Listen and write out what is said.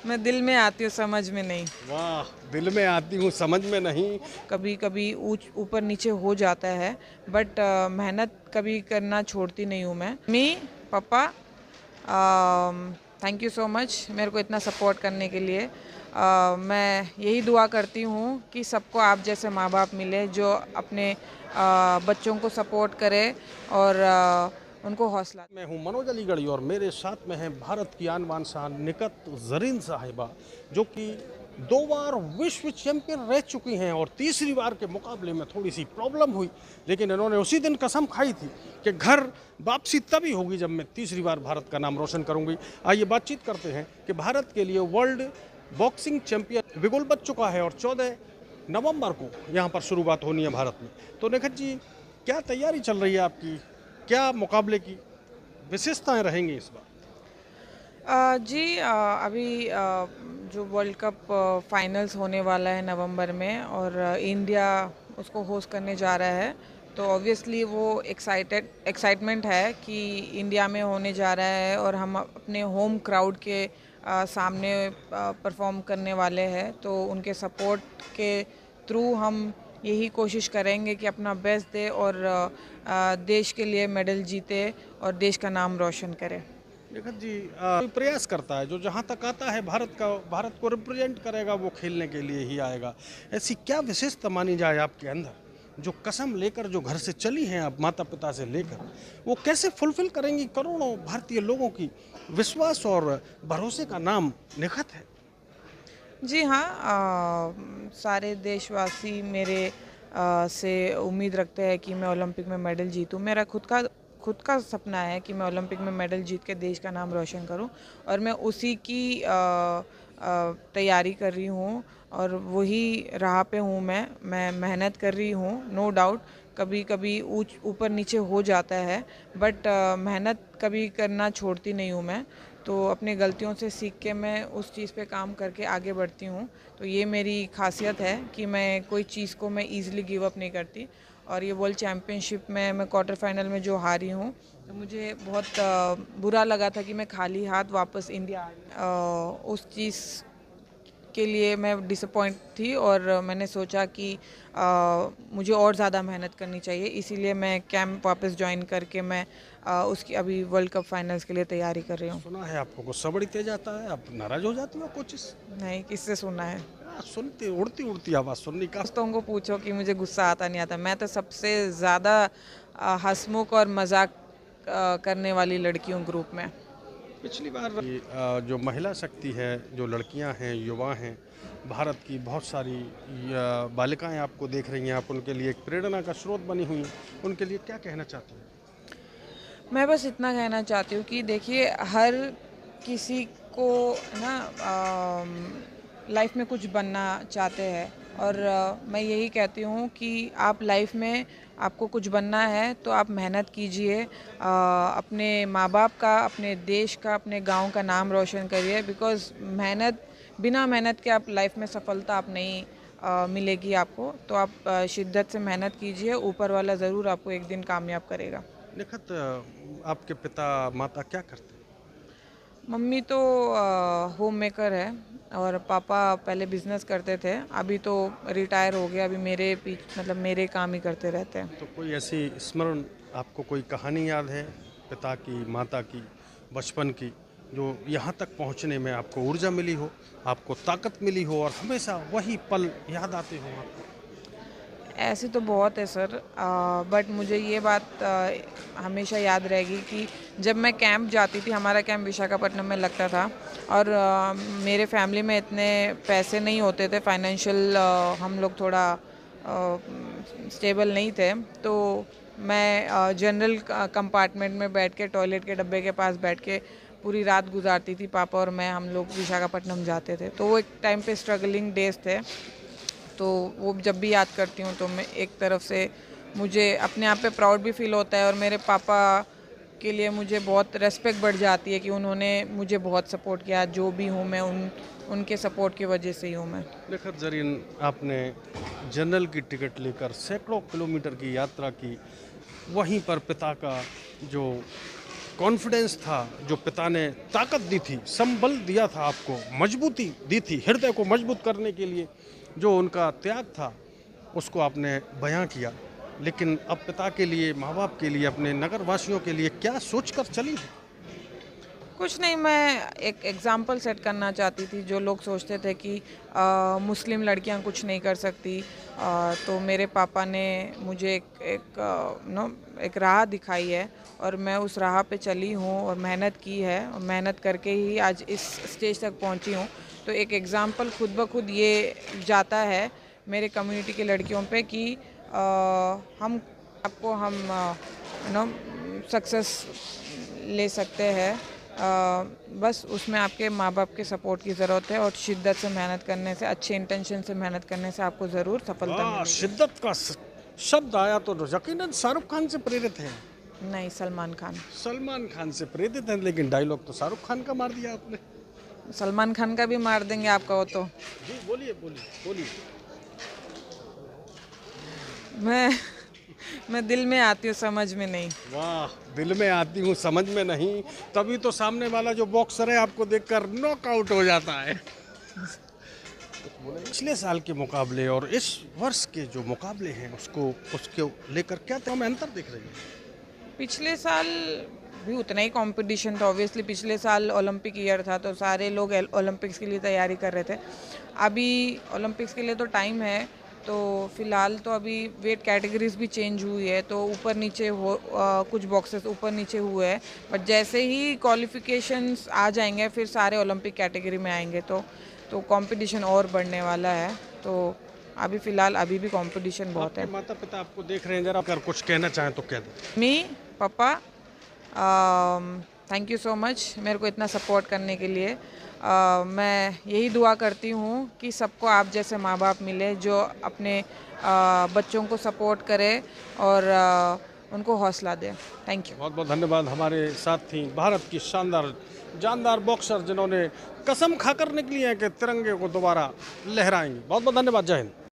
मैं दिल में आती हूँ, समझ में नहीं। वाह, दिल में आती हूँ समझ में नहीं। कभी कभी ऊपर नीचे हो जाता है, बट मेहनत कभी करना छोड़ती नहीं हूँ मैं। पापा, थैंक यू सो मच मेरे को इतना सपोर्ट करने के लिए। मैं यही दुआ करती हूँ कि सबको आप जैसे माँ बाप मिले जो अपने बच्चों को सपोर्ट करे और उनको हौसला। मैं हूं मनोज अलीगढ़ी और मेरे साथ में है भारत की आन बान शान निकत जरीन साहिबा, जो कि 2 बार विश्व चैंपियन रह चुकी हैं और तीसरी बार के मुकाबले में थोड़ी सी प्रॉब्लम हुई, लेकिन इन्होंने उसी दिन कसम खाई थी कि घर वापसी तभी होगी जब मैं तीसरी बार भारत का नाम रोशन करूंगी। आइए बातचीत करते हैं कि भारत के लिए वर्ल्ड बॉक्सिंग चैंपियन बिगुल बच चुका है और 14 नवंबर को यहाँ पर शुरुआत होनी है भारत में। तो निखत जी, क्या तैयारी चल रही है आपकी? क्या मुकाबले की विशेषताएं रहेंगी इस बार? जी, अभी जो वर्ल्ड कप फाइनल्स होने वाला है नवंबर में, और इंडिया उसको होस्ट करने जा रहा है, तो ऑब्वियसली वो एक्साइटमेंट है कि इंडिया में होने जा रहा है और हम अपने होम क्राउड के सामने परफॉर्म करने वाले हैं। तो उनके सपोर्ट के थ्रू हम यही कोशिश करेंगे कि अपना बेस्ट दे और देश के लिए मेडल जीते और देश का नाम रोशन करें। निखत जी, कोई प्रयास करता है जो जहाँ तक आता है भारत को रिप्रेजेंट करेगा, वो खेलने के लिए ही आएगा। ऐसी क्या विशेषता मानी जाए आपके अंदर जो कसम लेकर जो घर से चली हैं आप माता पिता से लेकर, वो कैसे फुलफिल करेंगी करोड़ों भारतीय लोगों की विश्वास और भरोसे का नाम निखत है? जी हाँ, सारे देशवासी मेरे से उम्मीद रखते हैं कि मैं ओलंपिक में मेडल जीतूं। मेरा खुद का सपना है कि मैं ओलंपिक में मेडल जीत के देश का नाम रोशन करूं, और मैं उसी की तैयारी कर रही हूं और वही राह पे हूं। मैं मेहनत कर रही हूं, नो डाउट। कभी कभी ऊपर नीचे हो जाता है, बट मेहनत कभी करना छोड़ती नहीं हूं मैं। तो अपनी गलतियों से सीख के मैं उस चीज़ पे काम करके आगे बढ़ती हूँ। तो ये मेरी खासियत है कि मैं कोई चीज़ को मैं ईज़िली गिव अप नहीं करती। और ये वर्ल्ड चैम्पियनशिप में मैं क्वार्टर फाइनल में जो हारी हूँ, तो मुझे बहुत बुरा लगा था कि मैं खाली हाथ वापस इंडिया आ गई। उस चीज़ के लिए मैं डिसअपॉइंट थी और मैंने सोचा कि मुझे और ज़्यादा मेहनत करनी चाहिए, इसीलिए मैं कैंप वापस ज्वाइन करके मैं उसकी अभी वर्ल्ड कप फाइनल्स के लिए तैयारी कर रही हूँ। सुना है आपको गुस्सा बड़ी तेज आता है, आप नाराज हो जाती हो कोचिस? नहीं, किससे सुना है? सुनती उड़ती उड़ती आवाज़ सुननी का। दोस्तों को पूछो कि मुझे गुस्सा आता नहीं आता। मैं तो सबसे ज़्यादा हंसमुख और मजाक करने वाली लड़की हूँ ग्रुप में। पिछली बार जो महिला शक्ति है, जो लड़कियां हैं, युवा हैं, भारत की बहुत सारी बालिकाएं आपको देख रही हैं, आप उनके लिए एक प्रेरणा का स्रोत बनी हुई हैं, उनके लिए क्या कहना चाहती हैं? मैं बस इतना कहना चाहती हूँ कि देखिए, हर किसी को ना लाइफ में कुछ बनना चाहते हैं, और मैं यही कहती हूँ कि आप लाइफ में आपको कुछ बनना है तो आप मेहनत कीजिए, अपने माँ बाप का, अपने देश का, अपने गांव का नाम रोशन करिए। बिकॉज़ बिना मेहनत के आप लाइफ में सफलता आप नहीं मिलेगी आपको। तो आप शिद्दत से मेहनत कीजिए, ऊपर वाला ज़रूर आपको एक दिन कामयाब करेगा। निखत, आपके पिता माता क्या करते हैं? मम्मी तो होम मेकर है और पापा पहले बिजनेस करते थे, अभी तो रिटायर हो गया। अभी मतलब मेरे काम ही करते रहते हैं। तो कोई ऐसी स्मरण, आपको कोई कहानी याद है पिता की, माता की, बचपन की, जो यहाँ तक पहुँचने में आपको ऊर्जा मिली हो, आपको ताकत मिली हो और हमेशा वही पल याद आते हो आपको? ऐसे तो बहुत है सर, बट मुझे ये बात हमेशा याद रहेगी कि जब मैं कैंप जाती थी, हमारा कैंप विशाखापट्टनम में लगता था, और मेरे फैमिली में इतने पैसे नहीं होते थे, फाइनेंशियल हम लोग थोड़ा स्टेबल नहीं थे। तो मैं जनरल कंपार्टमेंट में बैठ के, टॉयलेट के डब्बे के पास बैठ के पूरी रात गुजारती थी। पापा और मैं, हम लोग विशाखापट्टनम जाते थे। तो वो एक टाइम पे स्ट्रगलिंग डेज थे। तो वो जब भी याद करती हूँ तो मैं एक तरफ से मुझे अपने आप पे प्राउड भी फील होता है, और मेरे पापा के लिए मुझे बहुत रेस्पेक्ट बढ़ जाती है कि उन्होंने मुझे बहुत सपोर्ट किया। जो भी हूँ मैं, उनके सपोर्ट की वजह से ही हूँ मैं। निखत जरीन, आपने जनरल की टिकट लेकर सैकड़ों किलोमीटर की यात्रा की, वहीं पर पिता का जो कॉन्फिडेंस था, जो पिता ने ताकत दी थी, संबल दिया था आपको, मजबूती दी थी, हृदय को मजबूत करने के लिए जो उनका त्याग था, उसको आपने बयां किया। लेकिन अब पिता के लिए, माँ बाप के लिए, अपने नगर वासियों के लिए क्या सोचकर चली हैं? कुछ नहीं, मैं एक एग्ज़ाम्पल सेट करना चाहती थी। जो लोग सोचते थे कि मुस्लिम लड़कियां कुछ नहीं कर सकती, तो मेरे पापा ने मुझे एक राह दिखाई है और मैं उस राह पे चली हूँ और मेहनत की है और मेहनत करके ही आज इस स्टेज तक पहुँची हूँ। तो एक एग्ज़ाम्पल खुद ब खुद ये जाता है मेरे कम्युनिटी के लड़कियों पे कि हम आपको हम सक्सेस ले सकते हैं। बस उसमें आपके माँ बाप के सपोर्ट की ज़रूरत है और शिद्दत से मेहनत करने से, अच्छे इंटेंशन से मेहनत करने से आपको ज़रूर सफलता मिलेगी। शिद्दत का शब्द आया तो यकीनन शाहरुख खान से प्रेरित है। नहीं, सलमान खान। सलमान खान से प्रेरित है, लेकिन डायलॉग तो शाहरुख खान का मार दिया आपने। सलमान खान का भी मार देंगे आपका हो तो। जी बोलिए बोलिए बोलिए। मैं दिल में आती हूँ, समझ में नहीं। वाह, दिल में आती हूँ समझ में नहीं, तभी तो सामने वाला जो बॉक्सर है आपको देखकर नॉकआउट हो जाता है। पिछले साल के मुकाबले और इस वर्ष के जो मुकाबले हैं उसके लेकर क्या हम अंतर देख रहे हैं? पिछले साल भी उतना ही कंपटीशन था। ऑब्वियसली पिछले साल ओलंपिक ईयर था तो सारे लोग ओलंपिक्स के लिए तैयारी कर रहे थे। अभी ओलंपिक्स के लिए तो टाइम है, तो फिलहाल तो अभी वेट कैटेगरीज भी चेंज हुई है, तो ऊपर नीचे कुछ बॉक्सेस ऊपर नीचे हुए हैं। बट जैसे ही क्वालिफिकेशंस आ जाएंगे फिर सारे ओलंपिक कैटेगरी में आएंगे, तो कंपटीशन और बढ़ने वाला है। तो अभी फ़िलहाल अभी भी कंपटीशन बहुत है। माता पिता आपको देख रहे हैं, जरा अगर कुछ कहना चाहें तो कह दें। मी पापा, थैंक यू सो मच मेरे को इतना सपोर्ट करने के लिए। मैं यही दुआ करती हूँ कि सबको आप जैसे माँ बाप मिले जो अपने बच्चों को सपोर्ट करे और उनको हौसला दे। Thank you. बहुत बहुत धन्यवाद। हमारे साथ थी भारत की शानदार जानदार बॉक्सर जिन्होंने कसम खाकर निकली है कि तिरंगे को दोबारा लहराएंगे। बहुत बहुत धन्यवाद। जय हिंद।